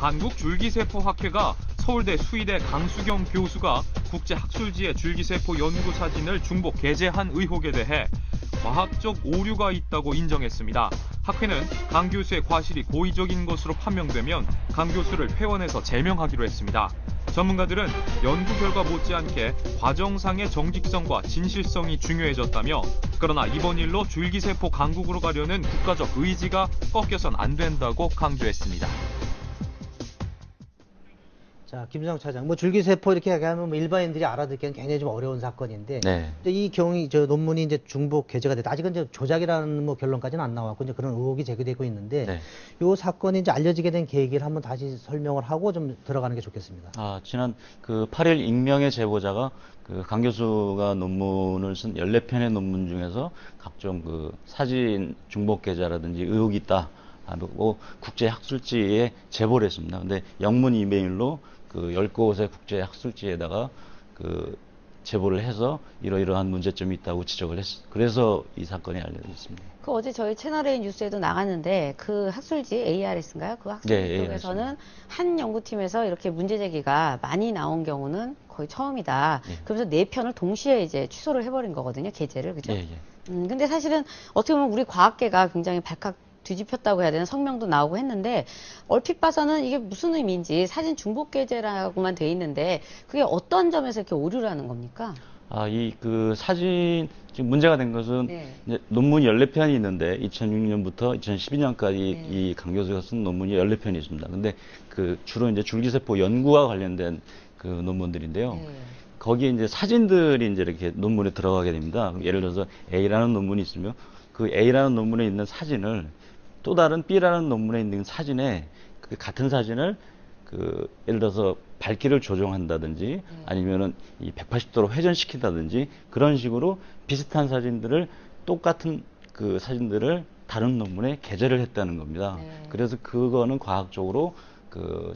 한국줄기세포학회가 서울대 수의대 강수경 교수가 국제학술지에 줄기세포 연구 사진을 중복 게재한 의혹에 대해 과학적 오류가 있다고 인정했습니다. 학회는 강 교수의 과실이 고의적인 것으로 판명되면 강 교수를 회원에서 제명하기로 했습니다. 전문가들은 연구 결과 못지않게 과정상의 정직성과 진실성이 중요해졌다며, 그러나 이번 일로 줄기세포 강국으로 가려는 국가적 의지가 꺾여선 안 된다고 강조했습니다. 자, 김수상 차장, 줄기세포 이렇게 얘기하면 일반인들이 알아듣기는 굉장히 좀 어려운 사건인데, 네. 이 경우 논문이 이제 중복 게재가 됐다. 아직은 이제 조작이라는 결론까지는 안 나왔고 이제 그런 의혹이 제기되고 있는데, 네. 이 사건이 이제 알려지게 된 계기를 한번 다시 설명을 하고 좀 들어가는 게 좋겠습니다. 지난 8일 익명의 제보자가 강 교수가 논문을 쓴 14편의 논문 중에서 각종 사진 중복 게재라든지 의혹이 있다 하고 국제학술지에 제보를 했습니다. 근데 영문 이메일로 10곳의 국제학술지에다가 제보를 해서 이러이러한 문제점이 있다고 지적을 했어요. 그래서 이 사건이 알려졌습니다. 어제 저희 채널A 뉴스에도 나갔는데 그 학술지 ARS인가요? 그 학술지 네, 쪽에서는 한 연구팀에서 이렇게 문제 제기가 많이 나온 경우는 거의 처음이다. 예. 그러면서 4편을 동시에 이제 취소를 해버린 거거든요. 게재를. 그죠? 예. 근데 사실은 어떻게 보면 우리 과학계가 굉장히 발칵 뒤집혔다고 해야 되나 성명도 나오고 했는데, 얼핏 봐서는 이게 무슨 의미인지 사진 중복 게재라고만 돼 있는데 그게 어떤 점에서 이렇게 오류라는 겁니까? 이 사진 지금 문제가 된 것은 네. 이제 논문이 14편이 있는데 2006년부터 2012년까지 네. 이 강 교수가 쓴 논문이 14편이 있습니다. 근데 주로 이제 줄기세포 연구와 관련된 논문들인데요. 네. 거기에 이제 사진들이 이제 이렇게 논문에 들어가게 됩니다. 예를 들어서 A라는 논문이 있으면 그 A라는 논문에 있는 사진을 또 다른 B라는 논문에 있는 사진에 같은 사진을 예를 들어서 밝기를 조정한다든지 아니면은 이 180도로 회전시킨다든지 그런 식으로 비슷한 사진들을 똑같은 사진들을 다른 논문에 게재를 했다는 겁니다. 네. 그래서 그거는 과학적으로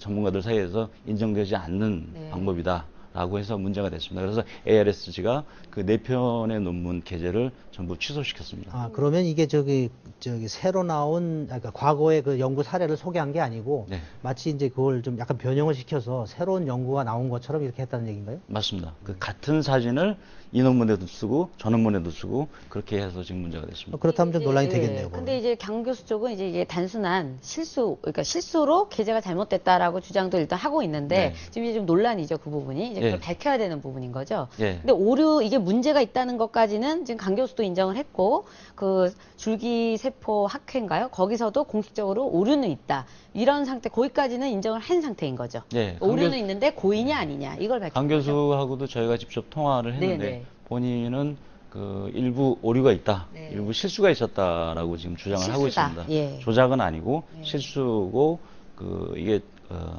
전문가들 사이에서 인정되지 않는 네. 방법이다라고 해서 문제가 됐습니다. 그래서 ARSG가 4편의 논문 게재를 전부 취소시켰습니다. 그러면 이게 새로 나온, 그러니까 과거의 연구 사례를 소개한 게 아니고, 네. 마치 이제 그걸 좀 약간 변형을 시켜서 새로운 연구가 나온 것처럼 이렇게 했다는 얘기인가요? 맞습니다. 같은 사진을 이 논문에도 쓰고 저 논문에도 쓰고 그렇게 해서 지금 문제가 됐습니다. 그렇다면 좀 논란이 되겠네요. 근데 이제 강 교수 쪽은 이게 단순한 그러니까 실수로 게재가 잘못됐다라고 주장도 일단 하고 있는데, 네. 지금 이제 좀 논란이죠, 그 부분이. 이제 그걸 예. 밝혀야 되는 부분인 거죠. 예. 근데 이게 문제가 있다는 것까지는 지금 강 교수도 인정을 했고, 줄기세포 학회인가요? 거기서도 공식적으로 오류는 있다. 이런 상태, 거기까지는 인정을 한 상태인 거죠. 네. 오류는 있는데 고의냐 아니냐, 이걸 밝히는 강 거죠. 교수하고도 저희가 직접 통화를 했는데 네네. 본인은 일부 오류가 있다, 네. 일부 실수가 있었다라고 지금 주장을 하고 실수다. 있습니다. 예. 조작은 아니고 네. 실수고 이게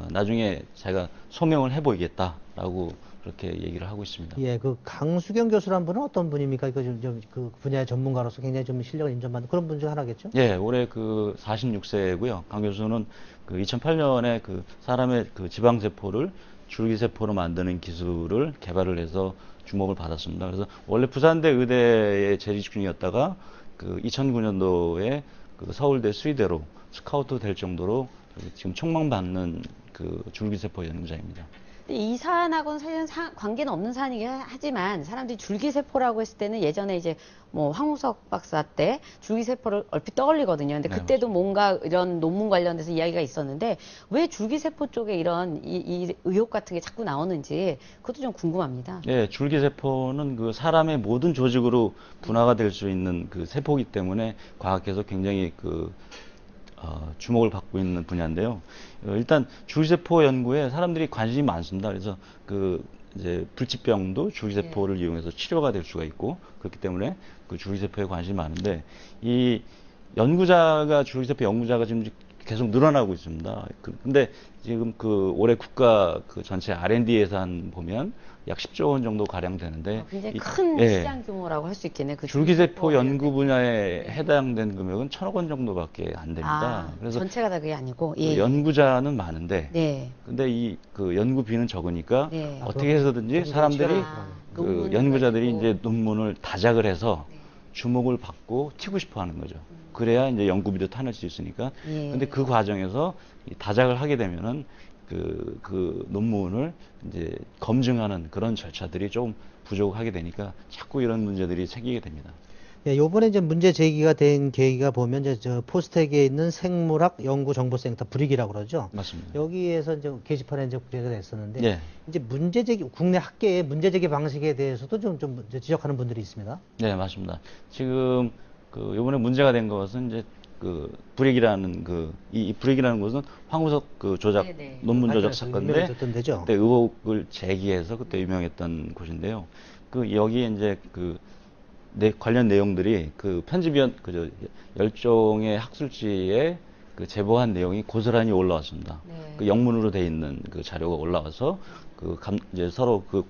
나중에 자기가 소명을 해보이겠다라고 그렇게 얘기를 하고 있습니다. 예, 강수경 교수란 분은 어떤 분입니까? 그 분야의 전문가로서 굉장히 좀 실력을 인정받는 그런 분 중 하나겠죠? 예, 올해 46세고요. 강 교수는 2008년에 사람의 지방세포를 줄기세포로 만드는 기술을 개발을 해서 주목을 받았습니다. 그래서 원래 부산대 의대에 재직 중이었다가 2009년도에 서울대 수의대로 스카우트 될 정도로 지금 촉망받는 줄기세포 연구자입니다. 이 사안하고는 사실은 관계는 없는 사안이긴 하지만, 사람들이 줄기세포라고 했을 때는 예전에 이제 황우석 박사 때 줄기세포를 얼핏 떠올리거든요. 근데 네, 그때도 뭔가 이런 논문 관련돼서 이야기가 있었는데, 왜 줄기세포 쪽에 이런 이 의혹 같은 게 자꾸 나오는지 그것도 좀 궁금합니다. 네, 줄기세포는 사람의 모든 조직으로 분화가 될 수 있는 세포이기 때문에 과학계에서 굉장히 주목을 받고 있는 분야인데요. 일단 줄기세포 연구에 사람들이 관심이 많습니다. 그래서 이제 불치병도 줄기세포를 이용해서 치료가 될 수가 있고, 그렇기 때문에 줄기세포에 관심이 많은데, 이 줄기세포 연구자가 지금 계속 늘어나고 있습니다. 근데 지금 올해 국가 전체 R&D 예산 보면 약 10조 원 정도 가량 되는데, 굉장히 큰 예, 시장 규모라고 할 수 있겠네요. 줄기세포 연구 분야에 해당된 금액은 1,000억 원 정도밖에 안 됩니다. 그래서 전체가 다 그게 아니고, 예. 연구자는 많은데, 네. 근데 연구비는 적으니까 네. 어떻게 해서든지 사람들이 논문을 연구자들이 가지고. 이제 논문을 다작을 해서 주목을 받고 튀고 싶어 하는 거죠. 그래야 이제 연구비도 타낼 수 있으니까. 예. 근데 그 과정에서 이 다작을 하게 되면은 그 논문을 이제 검증하는 그런 절차들이 좀 부족하게 되니까 자꾸 이런 문제들이 생기게 됩니다. 예, 요번에 이제 문제 제기가 된 계기가 보면 이제 저 포스텍에 있는 생물학 연구정보센터 불익이라고 그러죠. 맞습니다. 여기에서 이제 게시판에 이제 공개가 됐었는데 예. 이제 문제 제기 국내 학계의 문제 제기 방식에 대해서도 좀 이제 지적하는 분들이 있습니다. 네, 맞습니다. 지금 그 요번에 문제가 된 것은 이제 그 불이익이라는 이 불이익이라는 것은 황우석 그 조작 네네. 논문 조작 발표에서 사건인데 유명해졌던 데죠. 그때 의혹을 제기해서 그때 유명했던 곳인데요. 그 여기에 이제 관련 내용들이 그 편집위원 그저 열종의 학술지에 그 제보한 내용이 고스란히 올라왔습니다. 네. 그 영문으로 돼 있는 그 자료가 올라와서 이제 서로 그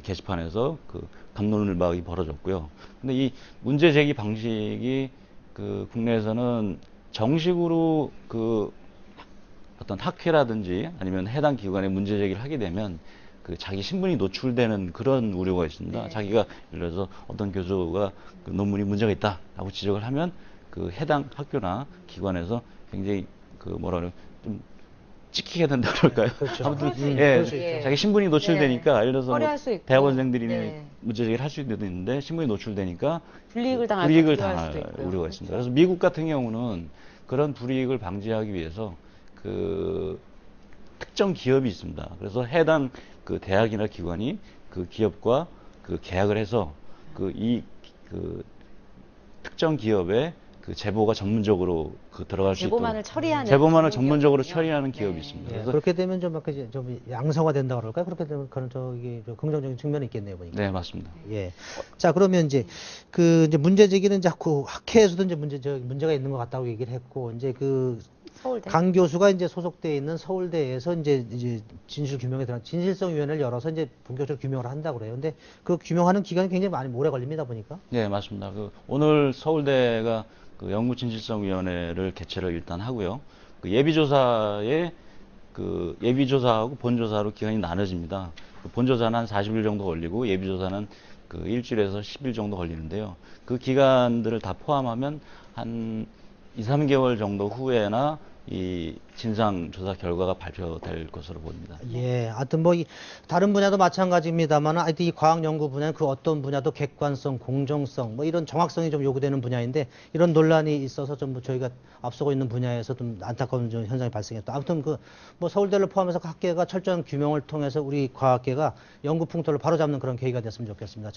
게시판에서 그 갑론을박이 벌어졌고요. 근데 이 문제 제기 방식이 그 국내에서는 정식으로 그 어떤 학회라든지 아니면 해당 기관에 문제 제기를 하게 되면 그 자기 신분이 노출되는 그런 우려가 있습니다. 네. 자기가 예를 들어서 어떤 교수가 그 논문이 문제가 있다라고 지적을 하면 그 해당 학교나 기관에서 굉장히 그 뭐라 그래요 좀 찍히게 된다 그럴까요? 그렇죠. 아무튼 그럴 수 예, 있죠. 예. 자기 신분이 노출되니까 예를 들어서 꺼려할 수 있고. 대학원생들이 네. 문제 제기를 할 수도 있는데 신분이 노출되니까 불이익을 당할 불이익을 수도 당할 있고요. 우려가 있습니다. 그래서 미국 같은 경우는 그런 불이익을 방지하기 위해서 그 특정 기업이 있습니다. 그래서 해당 그 대학이나 기관이 그 기업과 그 계약을 해서 그 특정 기업의 그 제보가 전문적으로 들어갈 수 있도록 제보만을 처리하는 제보만을 전문 전문적으로 기업이군요. 처리하는 기업이 네. 있습니다. 예, 그래서 그렇게 되면 좀 약간 이제 좀 양성화된다 그럴까요? 그렇게 되면 그런 저기 좀 긍정적인 측면이 있겠네요, 보니까. 네, 맞습니다. 예. 자, 그러면 이제 이제 문제 제기는 자꾸 학회에서도 이제 문제가 있는 것 같다고 얘기를 했고, 이제 서울대. 강 교수가 이제 소속돼 있는 서울대에서 이제 진실성위원회를 열어서 이제 본격적으로 규명을 한다고 그래요. 근데 그 규명하는 기간이 굉장히 많이 오래 걸립니다, 보니까. 네, 맞습니다. 오늘 서울대가 그 연구진실성위원회를 개최를 일단 하고요. 예비조사하고 본조사로 기간이 나눠집니다. 본조사는 한 40일 정도 걸리고 예비조사는 일주일에서 10일 정도 걸리는데요. 그 기간들을 다 포함하면 한 2, 3개월 정도 후에나 이 진상조사 결과가 발표될 것으로 보입니다. 예, 하여튼 다른 분야도 마찬가지입니다만, 하여튼 이 과학 연구 분야는 그 어떤 분야도 객관성, 공정성, 이런 정확성이 좀 요구되는 분야인데, 이런 논란이 있어서 좀 저희가 앞서고 있는 분야에서 좀 안타까운 좀 현상이 발생했다. 아무튼 서울대를 포함해서 각 학계가 철저한 규명을 통해서 우리 과학계가 연구 풍토를 바로잡는 그런 계기가 됐으면 좋겠습니다.